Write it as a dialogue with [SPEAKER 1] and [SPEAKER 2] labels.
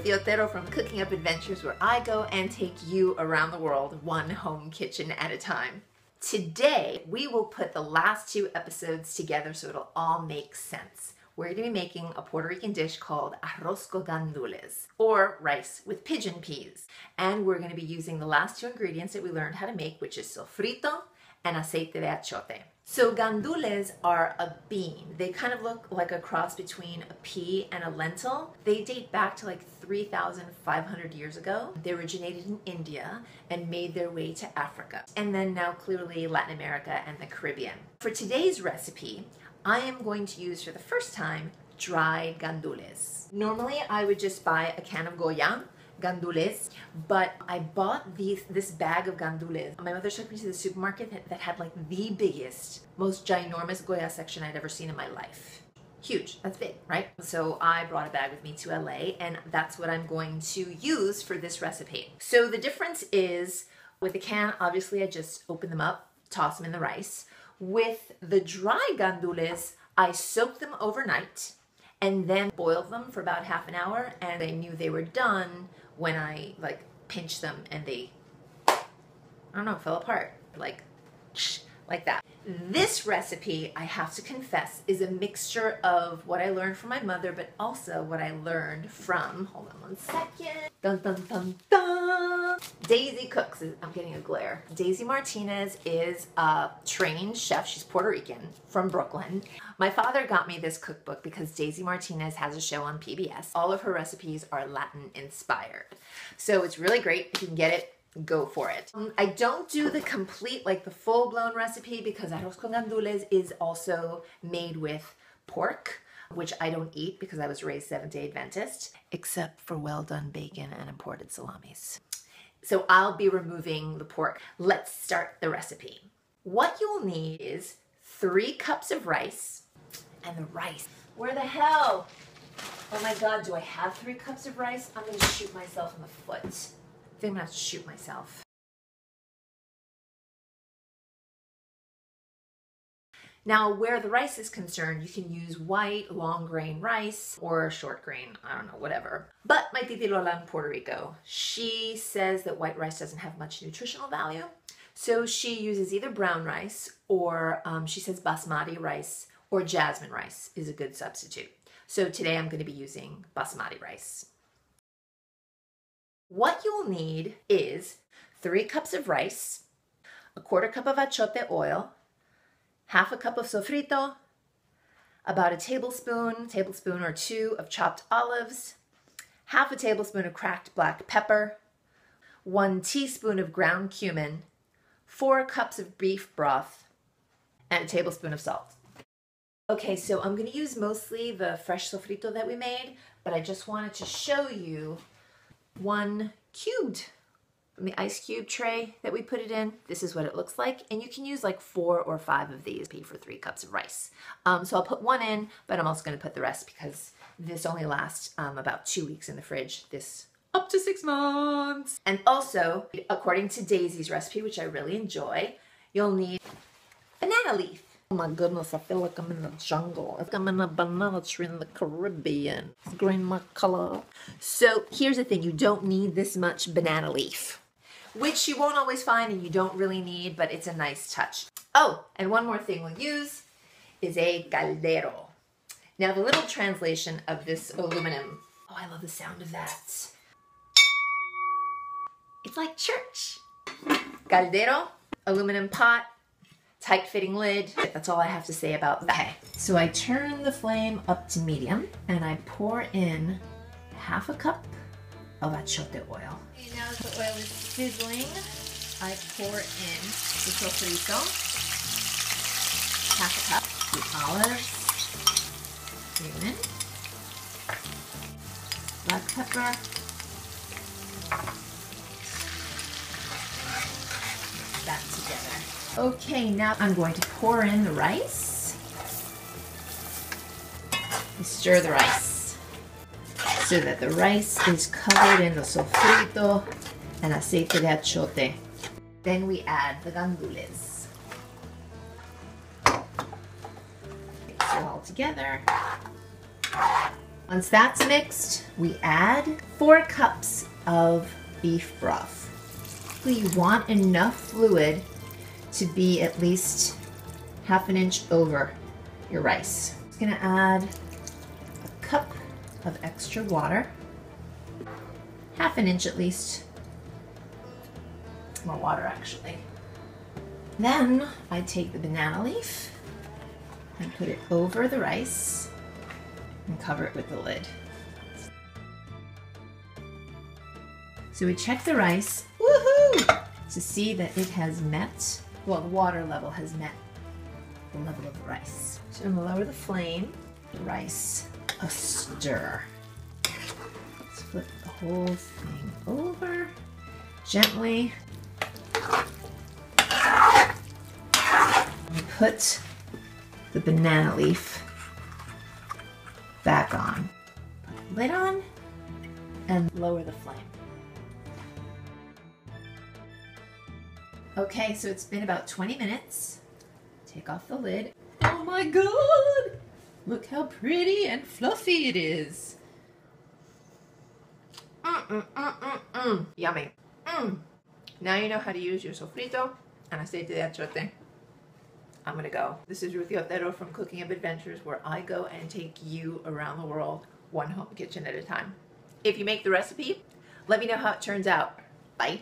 [SPEAKER 1] Ruthy Otero from Cooking Up Adventures, where I go and take you around the world, one home kitchen at a time. Today, we will put the last two episodes together so it'll all make sense. We're going to be making a Puerto Rican dish called Arroz con Gandules, or rice with pigeon peas. And we're going to be using the last two ingredients that we learned how to make, which is sofrito and aceite de achiote. So gandules are a bean. They kind of look like a cross between a pea and a lentil. They date back to like 3,500 years ago. They originated in India and made their way to Africa, and then now clearly Latin America and the Caribbean. For today's recipe, I am going to use for the first time dried gandules. Normally I would just buy a can of Goya gandules, but I bought this bag of gandules. My mother took me to the supermarket that had like the biggest, most ginormous Goya section I'd ever seen in my life. Huge, that's big, right? So I brought a bag with me to LA, and that's what I'm going to use for this recipe. So the difference is, with the can, obviously I just open them up, toss them in the rice. With the dry gandules, I soaked them overnight and then boiled them for about half an hour, and I knew they were done when I like pinched them and they, I don't know, fell apart like that. This recipe, I have to confess, is a mixture of what I learned from my mother, but also what I learned from, hold on one second, dun dun dun dun, Daisy cooks. I'm getting a glare. Daisy Martinez is a trained chef. She's Puerto Rican from Brooklyn. My father got me this cookbook because Daisy Martinez has a show on PBS. All of her recipes are Latin inspired. So it's really great. If you can get it, go for it. I don't do the complete, like the full-blown recipe, because arroz con gandules is also made with pork, which I don't eat because I was raised Seventh-day Adventist, except for well-done bacon and imported salamis. So I'll be removing the pork. Let's start the recipe. What you'll need is 3 cups of rice, and the rice, where the hell? Oh my God, do I have 3 cups of rice? I'm gonna shoot myself in the foot. I think I'm gonna have to shoot myself. Now, where the rice is concerned, you can use white, long grain rice or short grain, I don't know, whatever. But my titi Lola in Puerto Rico, she says that white rice doesn't have much nutritional value. So she uses either brown rice or she says basmati rice or jasmine rice is a good substitute. So today I'm gonna be using basmati rice. What you'll need is 3 cups of rice, a 1/4 cup of achiote oil, 1/2 cup of sofrito, about a tablespoon or 2 of chopped olives, 1/2 tablespoon of cracked black pepper, 1 teaspoon of ground cumin, 4 cups of beef broth, and a tablespoon of salt. Okay, so I'm going to use mostly the fresh sofrito that we made, but I just wanted to show you 1 cubed from the ice cube tray that we put it in. This is what it looks like, and you can use like 4 or 5 of these for 3 cups of rice. So I'll put 1 in, but I'm also going to put the rest because this only lasts about 2 weeks in the fridge. This up to 6 months. And also, according to Daisy's recipe, which I really enjoy, you'll need banana leaf. Oh my goodness, I feel like I'm in the jungle. Like I'm in a banana tree in the Caribbean. It's green my color. So here's the thing, you don't need this much banana leaf, which you won't always find and you don't really need, but it's a nice touch. Oh, and one more thing we'll use is a caldero. Now the little translation of this aluminum, oh, I love the sound of that. It's like church. Caldero, aluminum pot, tight-fitting lid. That's all I have to say about that. Okay, so I turn the flame up to medium and I pour in 1/2 cup of achiote oil. Okay, now that the oil is sizzling, I pour in the sofrito, 1/2 cup, the olives, cumin, black pepper, that together. Okay, now I'm going to pour in the rice. And stir the rice so that the rice is covered in the sofrito and aceite de achiote. Then we add the gandules. Mix it all together. Once that's mixed, we add 4 cups of beef broth. You want enough fluid to be at least 1/2 inch over your rice. I'm just gonna add a cup of extra water, 1/2 inch at least, more water actually. Then I take the banana leaf and put it over the rice and cover it with the lid. So we check the rice, woohoo, to see that it has met, well, the water level has met the level of the rice. So I'm gonna lower the flame, the rice a stir. Let's flip the whole thing over gently. And put the banana leaf back on. Put the lid on and lower the flame. Okay, so it's been about 20 minutes. Take off the lid. Oh my God! Look how pretty and fluffy it is. Yummy. Now you know how to use your sofrito and aceite de achiote. I'm gonna go. This is Ruthy Otero from Cooking Up Adventures, where I go and take you around the world, one home kitchen at a time. If you make the recipe, let me know how it turns out. Bye.